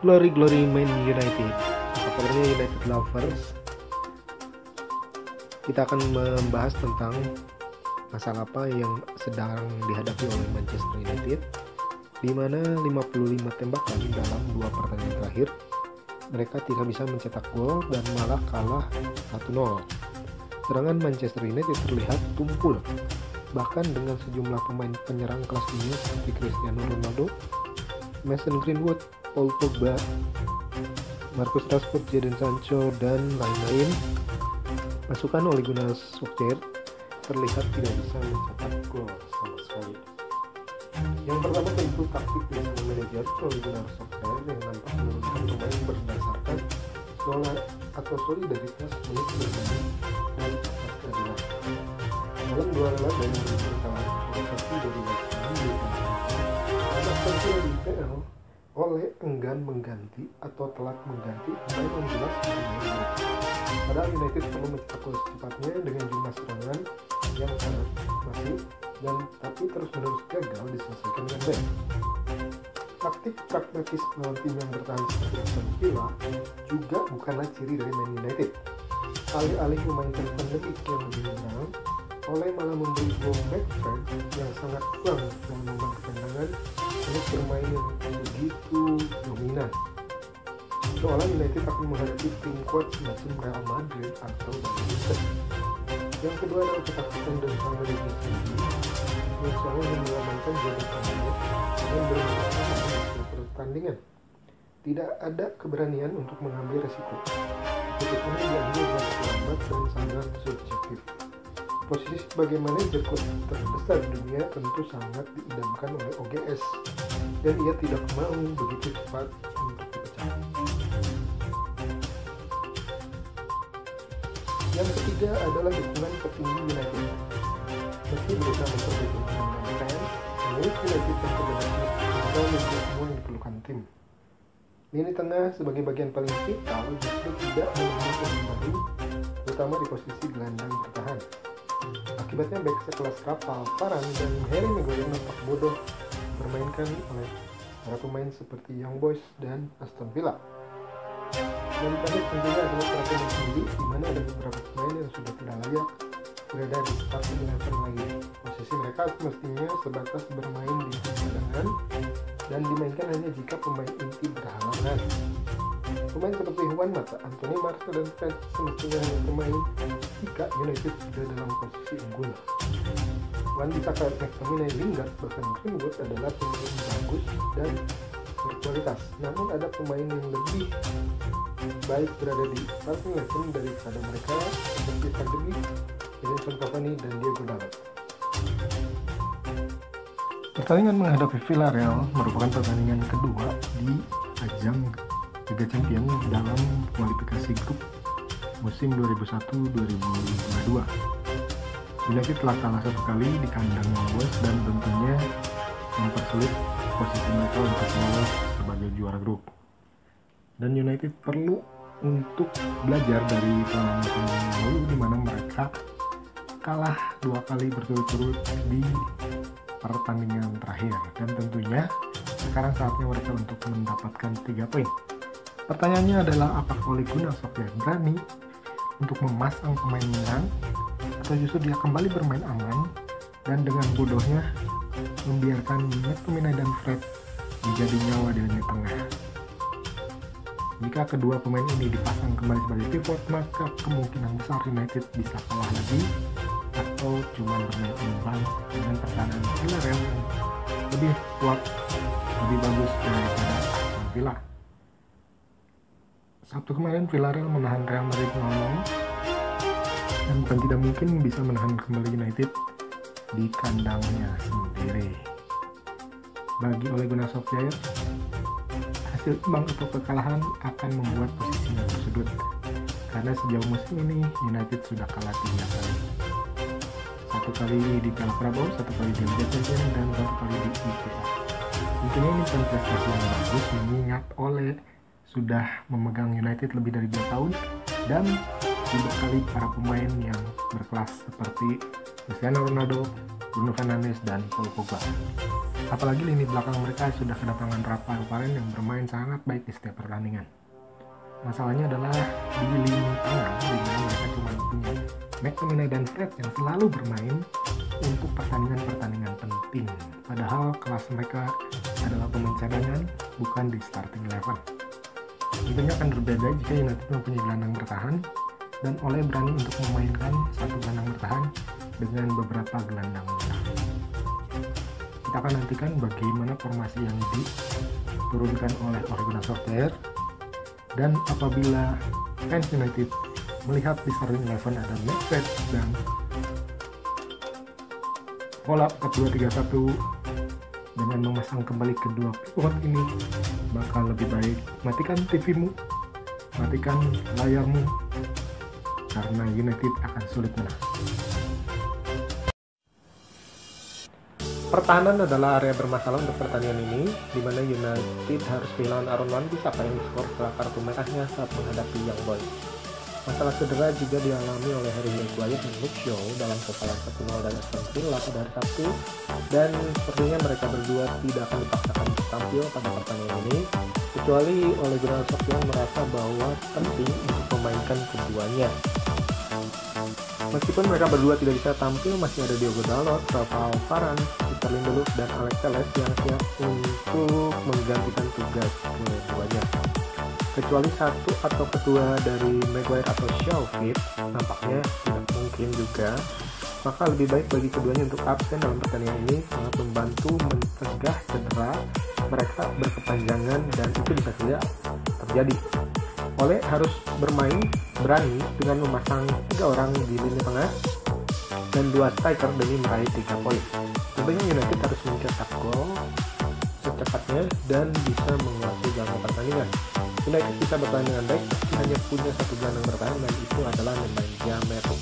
Glory Man United. Apa kabarnya United Lovers? Kita akan membahas tentang masalah apa yang sedang dihadapi oleh Manchester United, di mana 55 tembakan dalam 2 pertandingan terakhir mereka tidak bisa mencetak gol dan malah kalah 1-0. Serangan Manchester United terlihat tumpul, bahkan dengan sejumlah pemain penyerang kelas dunia seperti Cristiano Ronaldo, Mason Greenwood, Paul Pogba, Marcus Rashford, Jadon Sancho, dan lain-lain. Pasukan Ole Gunnar Solskjaer terlihat tidak bisa mencetak gol sama sekali. Yang pertama tentu taktik dari sang manajer Ole Gunnar Solskjaer yang nampak menurunkan pemain berdasarkan solidaritas menit bermain dan atas keadilan. Dalam 2 laga dan berikut kalah seperti dari West Ham di anak terkira di IPL, Ole enggan mengganti atau telat mengganti pemain yang jelas bermain. Padahal United perlu mencetak gol secepatnya dengan jumlah serangan yang sangat masif dan tapi terus-menerus gagal diselesaikan dengan baik. Taktik pragmatis melawan tim yang bertahan seperti Aston Villa juga bukanlah ciri dari Man United. Alih-alih memainkan pandemik yang lebih menyerang, Ole malah memberi gol McFred yang sangat kurang dalam membantu tendangan untuk bermain yang begitu dominan. Seolah United akan menghadapi tim kuat semacam Real Madrid atau Manchester. Yang kedua adalah ketakutan dan manajemen sendiri yang selalu mengamankan jabatannya dan bermain dalam pertandingan. Tidak ada keberanian untuk mengambil resiko. Keputusannya diambil dengan terlambat dan sangat subjektif. Posisi sebagai manajer klub terbesar di dunia tentu sangat diidamkan oleh OGS dan ia tidak mau begitu cepat untuk dipecah. Yang ketiga adalah dukungan petinggi United. Meski berusaha memperbaiki hubungan fans, pemilik United yang sebenarnya tinggal menjadi semua yang diperlukan tim. Lini tengah sebagai bagian paling vital justru tidak menemukan pemain baru, terutama di posisi gelandang bertahan. Akibatnya back sekelas Rafael Varane dan Harry Maguire nampak bodoh dipermainkan oleh para pemain seperti Young Boys dan Aston Villa. Dan terakhir tentunya adalah peraturan sendiri, di mana ada beberapa pemain yang sudah tidak layak berada di starting 11 lagi. Posisi mereka mestinya sebatas bermain di cadangan dan dimainkan hanya jika pemain inti berhalangan. Pemain seperti Juan Mata, Anthony Martial, dan Fred semestinya hanya bermain jika United sudah dalam posisi unggul. Wan-Bissaka, McTominay, Lingard, bahkan Greenwood adalah pemain bagus dan berkualitas. Namun ada pemain yang lebih baik berada di starting 11 daripada mereka seperti Fabinho, Edinson Cavani, dan Diego Dalot. Pertandingan menghadapi Villarreal merupakan pertandingan kedua di ajang Liga Champions dalam kualifikasi grup musim 2001-2022. United telah kalah 1 kali di kandang Young Boys dan tentunya mempersulit posisi mereka untuk lolos sebagai juara grup. Dan United perlu untuk belajar dari pengalaman musim lalu di mana mereka kalah 2 kali berturut-turut di pertandingan terakhir, dan tentunya sekarang saatnya mereka untuk mendapatkan 3 poin. Pertanyaannya adalah apakah Ole Gunnar Solskjaer berani untuk memasang pemain menyerang atau justru dia kembali bermain aman dan dengan bodohnya membiarkan McTominay dan Fred menjadi nyawa di lini tengah. Jika kedua pemain ini dipasang kembali sebagai pivot, maka kemungkinan besar United bisa kalah lagi atau cuma bermain imbang dengan pertahanan Villarreal yang lebih kuat, lebih bagus daripada Aston Villa. Sabtu kemarin Villarreal menahan Real Madrid 0-0 dan bukan tidak mungkin bisa menahan kembali United di kandangnya sendiri. Bagi Ole Gunnar Solskjaer, hasil imbang atau kekalahan akan membuat posisinya tersudut, karena sejauh musim ini United sudah kalah 3 kali. 1 kali di Piala Carabao, 1 kali di Liga Champions, dan 1 kali di IPL. Tentunya ini bukan prestasi yang bagus mengingat Ole sudah memegang United lebih dari 2 tahun dan dibekali para pemain yang berkelas seperti Cristiano Ronaldo, Bruno Fernandes, dan Paul Pogba. Apalagi lini belakang mereka sudah kedatangan Rafael Varane yang bermain sangat baik di setiap pertandingan. Masalahnya adalah di lini tengah, di mana mereka cuma punya McTominay dan Fred yang selalu bermain untuk pertandingan-pertandingan penting. Padahal kelas mereka adalah pemain cadangan, bukan di starting 11. Tentunya akan berbeda jika United mempunyai gelandang bertahan dan Ole berani untuk memainkan satu gelandang bertahan dengan beberapa gelandang menyerang. Kita akan nantikan bagaimana formasi yang diturunkan oleh Ole Gunnar Solskjaer, dan apabila fans United melihat di starting 11 ada Fred dan pola 4-2-3-1 dengan memasang kembali kedua pivot ini, maka lebih baik matikan TV-mu, matikan layarmu, karena United akan sulit menang. Pertahanan adalah area bermasalah untuk pertandingan ini, di mana United harus kehilangan Aaron Wan-Bissaka yang diskor setelah kartu merahnya saat menghadapi Young Boys. Masalah cedera juga dialami oleh Harry Maguire dan Luke Shaw dalam kekalahan 1-0 dari Aston Villa pada hari Sabtu, dan sepertinya mereka berdua tidak akan dipaksakan untuk tampil pada pertandingan ini, kecuali Ole Gunnar Solskjaer merasa bahwa penting untuk memainkan keduanya. Meskipun mereka berdua tidak bisa tampil, masih ada Diogo Dalot, Rafael Varane, Victor Lindelof, dan Alex Telles yang siap untuk menggantikan tugas keduanya. Kecuali satu atau kedua dari Maguire atau Shaw fit, nampaknya tidak mungkin juga. Maka lebih baik bagi keduanya untuk absen dalam pertandingan ini, sangat membantu mencegah cedera mereka berkepanjangan, dan itu bisa saja terjadi. Ole harus bermain berani dengan memasang 3 orang di lini tengah dan 2 striker demi meraih 3 poin. Tentunya United harus mencetak gol secepatnya dan bisa menguasai jalannya pertandingan. United bisa bertahan dengan baik meski hanya punya satu gelandang bertahan, dan itu adalah Nemanja Matic.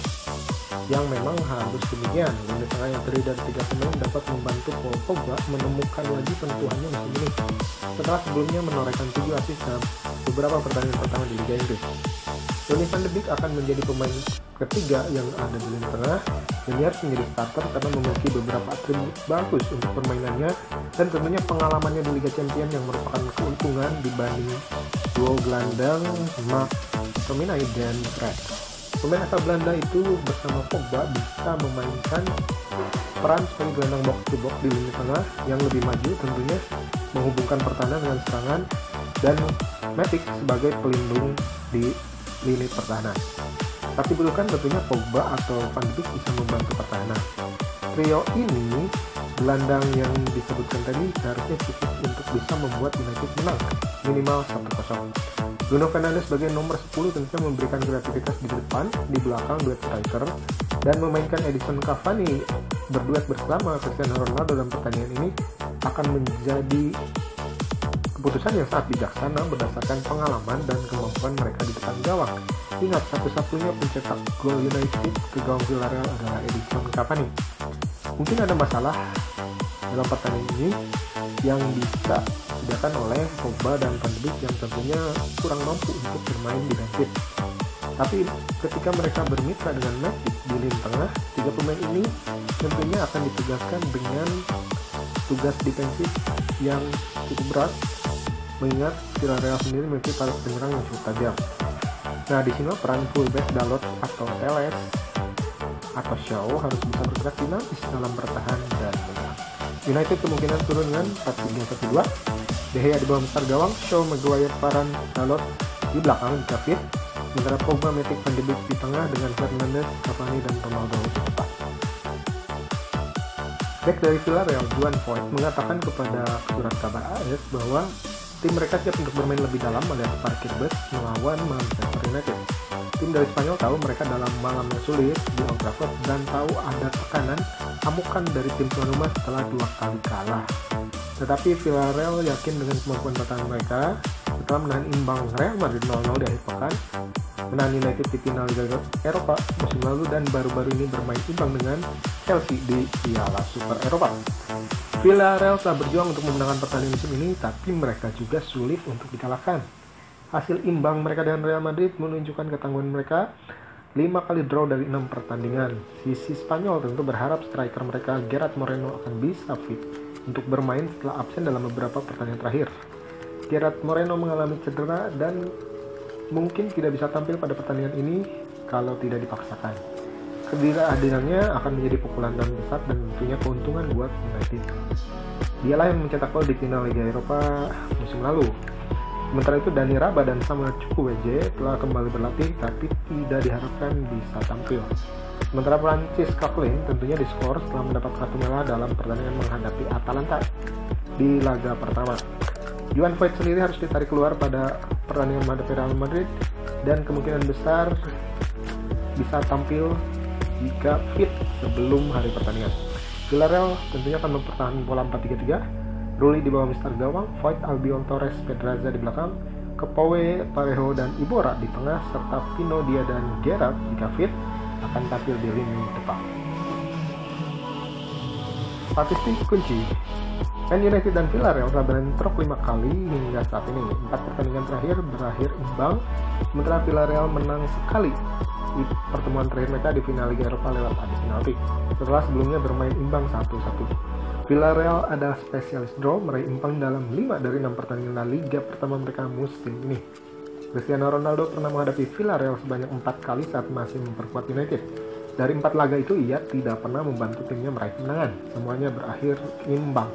Yang memang harus demikian, lini tengah yang terdiri dari 3 pemain dapat membantu Paul Pogba menemukan lagi sentuhannya musim ini setelah sebelumnya menorehkan 7 assist dalam beberapa pertandingan pertama di Liga Inggris. Donny van de Beek akan menjadi pemain ketiga yang ada di lini tengah, dan dia harus menjadi starter karena memiliki beberapa atribut bagus untuk permainannya, dan tentunya pengalamannya di Liga Champions yang merupakan keuntungan dibanding duo gelandang McTominay dan Fred. Pemain asal Belanda itu bersama Pogba bisa memainkan peran sebagai gelandang box to box di lini tengah yang lebih maju, tentunya menghubungkan pertahanan dengan serangan, dan Matic sebagai pelindung di lini pertahanan. Tapi bukan tentunya Pogba atau Van de Beek bisa membantu pertahanan. Trio ini, gelandang yang disebutkan tadi, seharusnya cukup untuk bisa membuat United menang minimal 1-0. Bruno Fernandes sebagai nomor 10 tentunya memberikan kreativitas di depan, di belakang duet striker, dan memainkan Edinson Cavani berduet bersama Cristiano Ronaldo dalam pertandingan ini akan menjadi keputusan yang sangat bijaksana berdasarkan pengalaman dan kemampuan mereka di depan gawang. Ingat, satu-satunya pencetak gol United ke gawang Villarreal adalah Edinson Cavani. Mungkin ada masalah dalam pertandingan ini yang bisa disediakan oleh Pogba dan Van de Beek yang tentunya kurang mampu untuk bermain defensif. Tapi ketika mereka bermitra dengan Matic di lini tengah, 3 pemain ini tentunya akan ditugaskan dengan tugas defensif yang cukup berat, mengingat Villarreal sendiri memiliki paras penyerang yang cukup tajam. Nah, di sini peran fullback Dalot atau Telles atau Shaw harus bisa bergerak dinamis dalam bertahan dan menyerang. United kemungkinan turun dengan 4-3-1-2. De Gea di bawah besar gawang, Shaw, Maguire, Varane, Dalot di belakang jika fit, sementara Pogba, Matic, Van de Beek di tengah dengan Fernandes, Cavani, dan Ronaldo di depan. Back dari Villarreal, Juan Foyth mengatakan kepada surat kabar AS bahwa tim mereka siap untuk bermain lebih dalam alias parkir bus melawan Manchester United. Tim dari Spanyol tahu mereka dalam malam yang sulit di Old Trafford dan tahu ada tekanan amukan dari tim tuan rumah setelah 2 kali kalah. Tetapi Villarreal yakin dengan kemampuan pertahanan mereka setelah menahan imbang Real Madrid 0-0 di akhir pekan, menahan United di final Liga Eropa musim lalu, dan baru-baru ini bermain imbang dengan Chelsea di Piala Super Eropa. Villarreal telah berjuang untuk memenangkan pertandingan musim ini, tapi mereka juga sulit untuk dikalahkan. Hasil imbang mereka dengan Real Madrid menunjukkan ketangguhan mereka. 5 kali draw dari 6 pertandingan. Sisi Spanyol tentu berharap striker mereka Gerard Moreno akan bisa fit untuk bermain setelah absen dalam beberapa pertandingan terakhir. Gerard Moreno mengalami cedera dan mungkin tidak bisa tampil pada pertandingan ini kalau tidak dipaksakan. Ketidakhadirannya akan menjadi pukulan dan besar dan tentunya keuntungan buat United. Dialah yang mencetak gol di final Liga Eropa musim lalu. Sementara itu Dani Raba dan Samuel Chukwueze telah kembali berlatih tapi tidak diharapkan bisa tampil. Sementara Francis Coquelin tentunya diskor setelah mendapat kartu merah dalam pertandingan menghadapi Atalanta di laga pertama. Joan Voigt sendiri harus ditarik keluar pada pertandingan menghadapi Real Madrid dan kemungkinan besar bisa tampil jika fit sebelum hari pertandingan. Villarreal tentunya akan mempertahankan pola 4-3-3. Rulli di bawah Mister Gawang, Voigt, Albiol, Torres, Pedraza di belakang, Kepawe, Parejo, dan Iborra di tengah, serta Pino, Dia, dan Gerrard jika fit akan tampil di lini depan. Statistik kunci: Man United dan Villarreal telah bentrok 5 kali hingga saat ini. 4 pertandingan terakhir berakhir imbang, sementara Villarreal menang sekali di pertemuan terakhir mereka di final Liga Eropa lewat adu penalti, setelah sebelumnya bermain imbang 1-1. Villarreal adalah spesialis draw, meraih imbang dalam 5 dari 6 pertandingan La Liga pertama mereka musim ini. Cristiano Ronaldo pernah menghadapi Villarreal sebanyak 4 kali saat masih memperkuat United. Dari 4 laga itu ia tidak pernah membantu timnya meraih kemenangan, semuanya berakhir imbang.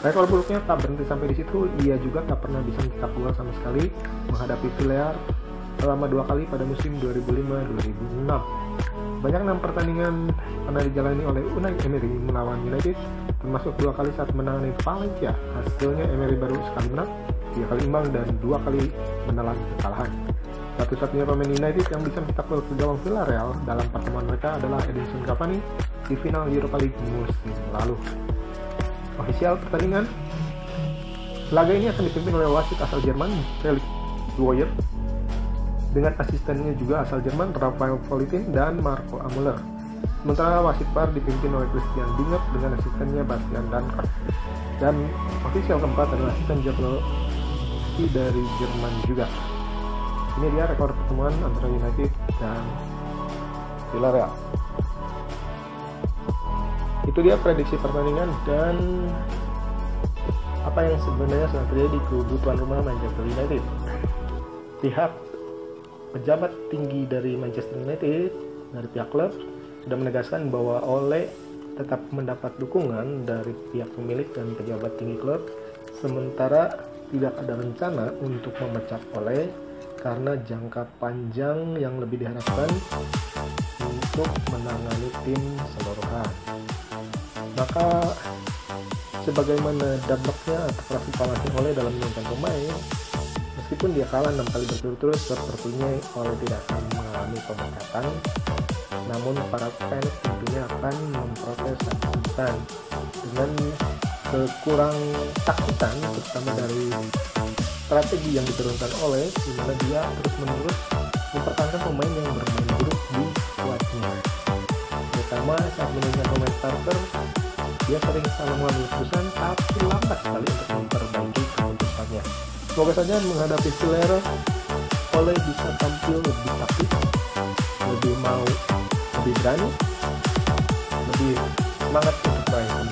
Rekor buruknya tak berhenti sampai di situ, ia juga tak pernah bisa mencetak gol sama sekali menghadapi Villarreal selama 2 kali pada musim 2005-2006. Banyak 6 pertandingan pernah dijalani oleh Unai Emery melawan United, termasuk 2 kali saat menangani Valencia. Hasilnya Emery baru sekali menang, 3 kali imbang, dan 2 kali menelan kekalahan. Satu-satunya pemain United yang bisa mencetak gol ke gawang Villarreal dalam pertemuan mereka adalah Edinson Cavani di final Europa League musim lalu. Ofisial pertandingan, laga ini akan dipimpin oleh wasit asal Jerman, Felix Dwyer, dengan asistennya juga asal Jerman, Rafael Politin dan Marco Amuller. Sementara wasit VAR dipimpin oleh Christian Dinger dengan asistennya Bastian Dankert. Dan ofisial keempat adalah asisten Jablonski dari Jerman juga. Ini dia rekor pertemuan antara United dan Villarreal. Itu dia prediksi pertandingan dan apa yang sebenarnya sedang terjadi di kubu tuan rumah Manchester United. Pihak pejabat tinggi dari Manchester United dari pihak klub sudah menegaskan bahwa Ole tetap mendapat dukungan dari pihak pemilik dan pejabat tinggi klub, sementara tidak ada rencana untuk memecat Ole karena jangka panjang yang lebih diharapkan untuk menangani tim keseluruhan. Maka sebagaimana dampaknya atau performanya Ole dalam menurunkan pemain, meskipun dia kalah 6 kali berturut-turut, sepertinya Ole tidak akan mengalami pemecatan, namun para fans tentunya akan memprotes dan dengan kekurang takutan, terutama dari strategi yang diturunkan Ole, di mana dia terus-menerus mempertahankan pemain yang bermain buruk di skuadnya. Terutama saat menunjukkan pemain starter, dia sering salah mengambil keputusan tapi lambat sekali untuk memperbaiki keputusannya. Semoga saja menghadapi Villarreal, Ole bisa tampil lebih aktif, lebih mau, lebih berani, lebih semangat untuk main.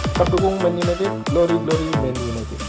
Tetap dukung Man United, glory Man United.